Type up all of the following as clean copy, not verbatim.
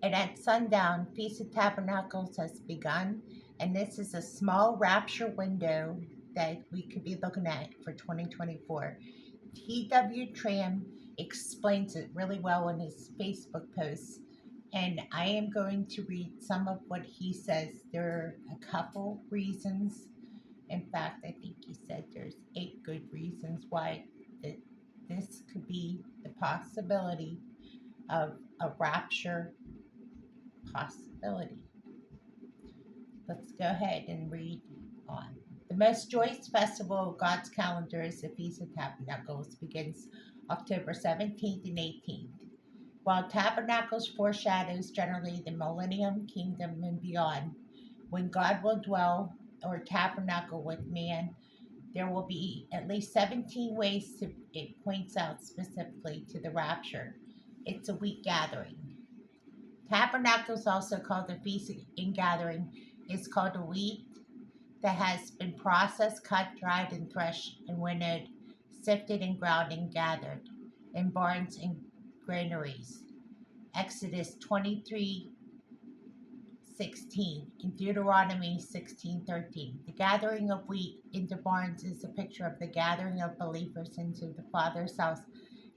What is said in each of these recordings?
And at sundown, Feast of Tabernacles has begun. And this is a small rapture window that we could be looking at for 2024. T.W. Tram explains it really well in his Facebook posts. And I am going to read some of what he says. There are a couple reasons. In fact, I think he said there's 8 good reasons why that this could be the possibility of a rapture possibility. Let's go ahead and read on. The most joyous festival of God's calendar is the Feast of Tabernacles, begins October 17th and 18th. While Tabernacles foreshadows generally the millennium kingdom and beyond, when God will dwell or tabernacle with man, there will be at least 17 ways to, it points out specifically to the rapture. It's a week gathering. Tabernacles, also called the Feast in Gathering, is called a wheat that has been processed, cut, dried, and threshed and winnowed, sifted and ground and gathered in barns and granaries. Exodus 23:16 and Deuteronomy 16:13. The gathering of wheat into barns is a picture of the gathering of believers into the Father's house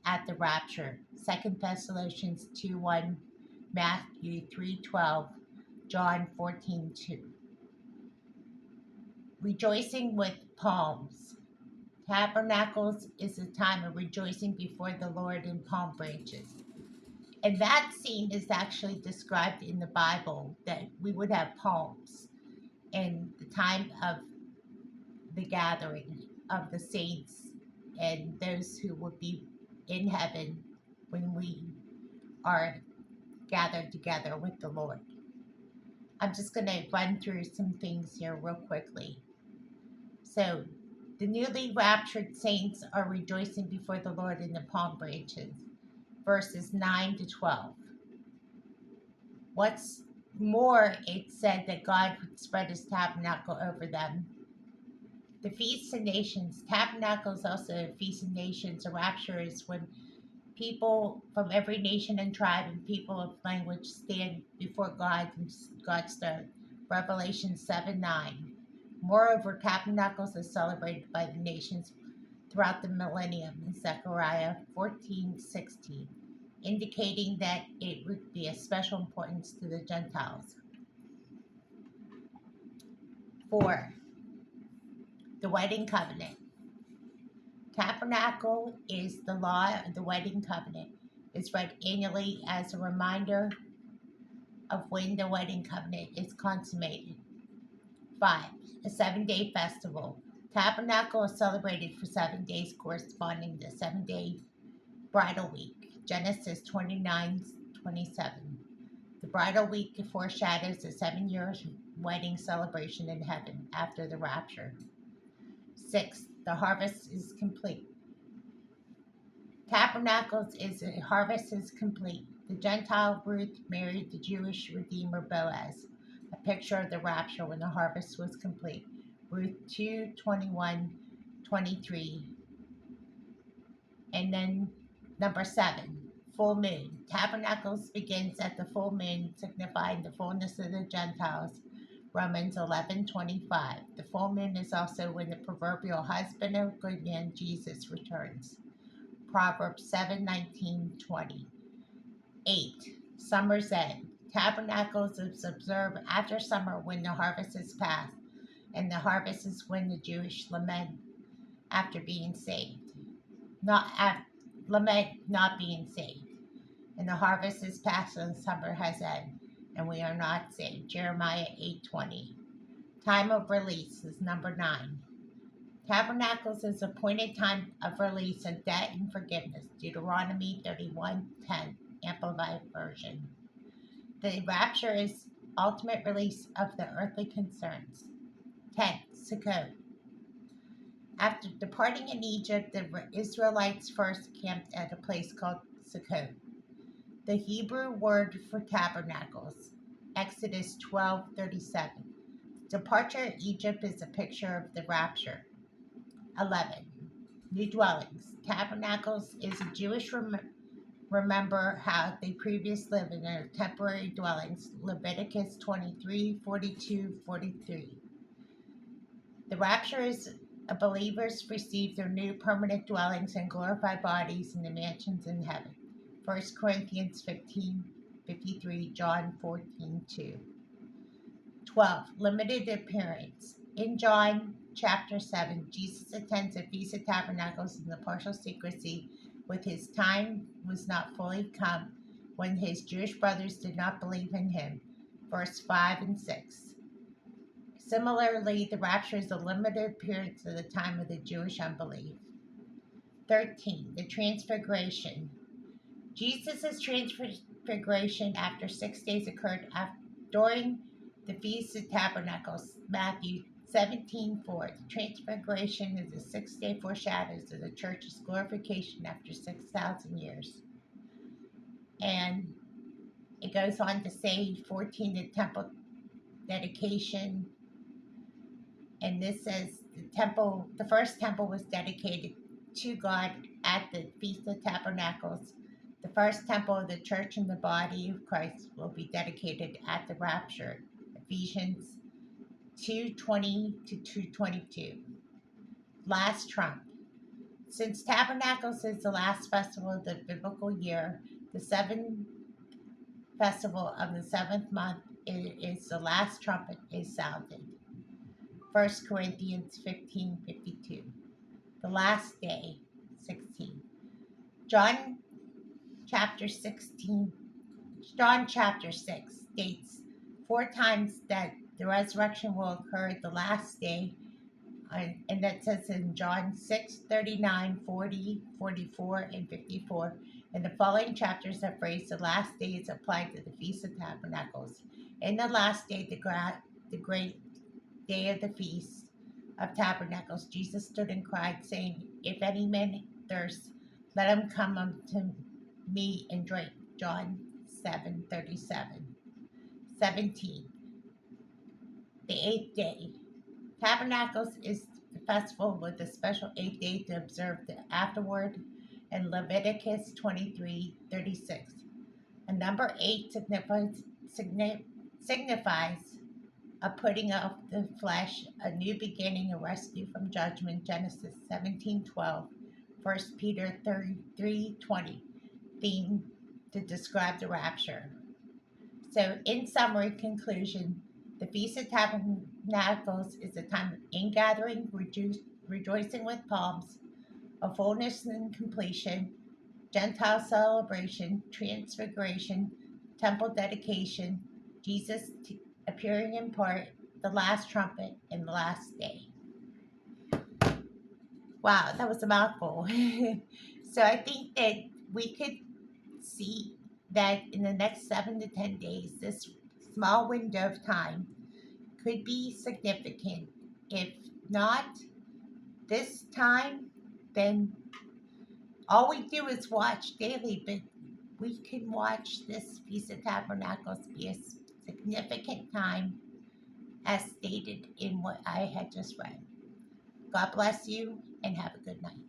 at the rapture. 2 Thessalonians 2:1, Matthew 3:12, John 14:2. Rejoicing with palms. Tabernacles is a time of rejoicing before the Lord in palm branches. And that scene is actually described in the Bible, that we would have palms in the time of the gathering of the saints and those who would be in heaven when we are gathered together with the Lord. I'm just going to run through some things here real quickly. So, the newly raptured saints are rejoicing before the Lord in the palm branches, verses 9 to 12. What's more, it said that God would spread his tabernacle over them. The Feast of Nations. Tabernacle is also a Feast of Nations. A rapture is when people from every nation and tribe and people of language stand before God and God's throne. Revelation 7:9. Moreover, Tabernacles is celebrated by the nations throughout the millennium in Zechariah 14:16, indicating that it would be of special importance to the Gentiles. 4. The Wedding Covenant. Tabernacle is the law of the wedding covenant. It's read annually as a reminder of when the wedding covenant is consummated. 5. A 7-day festival. Tabernacle is celebrated for 7 days corresponding to 7-day bridal week. Genesis 29:27. The bridal week foreshadows a 7-year wedding celebration in heaven after the rapture. 6. The harvest is complete. Tabernacles is a harvest is complete. The Gentile Ruth married the Jewish Redeemer Boaz, a picture of the rapture when the harvest was complete. Ruth 2:21-23. And then number 7, full moon. Tabernacles begins at the full moon, signifying the fullness of the Gentiles. Romans 11:25. The full moon is also when the proverbial husband of good man Jesus returns. Proverbs 7:19-20. 8. Summer's end. Tabernacles is observed after summer when the harvest is past, and the harvest is when the Jewish lament after being saved. Lament not being saved. And the harvest is past and summer has ended, and we are not saved. Jeremiah 8:20. Time of release is number 9. Tabernacles is appointed time of release of debt and forgiveness. Deuteronomy 31:10, Amplified Version. The rapture is ultimate release of the earthly concerns. 10. Sukkot. After departing in Egypt, the Israelites first camped at a place called Sukkot. The Hebrew word for tabernacles, Exodus 12:37. Departure of Egypt is a picture of the rapture. 11. New dwellings. Tabernacles is a Jewish remember how they previously lived in their temporary dwellings. Leviticus 23:42-43. The rapture is believers receive their new permanent dwellings and glorified bodies in the mansions in heaven. 1 Corinthians 15:53, John 14:2. 12. Limited appearance. In John chapter 7, Jesus attends the Feast of Tabernacles in the partial secrecy, with his time was not fully come when his Jewish brothers did not believe in him. Verse 5 and 6. Similarly, the rapture is a limited appearance at the time of the Jewish unbelief. 13. The Transfiguration. Jesus' transfiguration after 6 days occurred during the Feast of Tabernacles. Matthew 17:4. The Transfiguration is a 6-day foreshadows of the church's glorification after 6,000 years. And it goes on to say 14, the temple dedication. And this says the first temple was dedicated to God at the Feast of Tabernacles. The first temple of the church and the body of Christ will be dedicated at the rapture. Ephesians 2:20-2:22. Last trump. Since Tabernacles is the last festival of the biblical year, the seventh festival of the seventh month is the last trumpet is sounded. 1 Corinthians 15:52. The last day, 16. John chapter 16, John chapter 6 states 4 times that the resurrection will occur at the last day, and that says in John 6:39, 40, 44, and 54. In the following chapters, the phrase "the last day" is applied to the Feast of Tabernacles. In the last day, the great day of the Feast of Tabernacles, Jesus stood and cried, saying, "If any man thirst, let him come unto me and drink." John 7:37. 17. The 8th day. Tabernacles is the festival with a special 8th day to observe afterward in Leviticus 23:36. A number 8 signifies a putting off the flesh, a new beginning, a rescue from judgment. Genesis 17:12. 1 Peter 3:20. Theme to describe the rapture. So, in summary, conclusion, the Feast of Tabernacles is a time of ingathering, rejoicing with palms, of fullness and completion, Gentile celebration, transfiguration, temple dedication, Jesus appearing in part, the last trumpet, and the last day. Wow, that was a mouthful. So I think that we could see that in the next 7 to 10 days, this small window of time could be significant. If not this time, then all we do is watch daily, but we can watch this Feast of Tabernacles be a significant time as stated in what I had just read. God bless you and have a good night.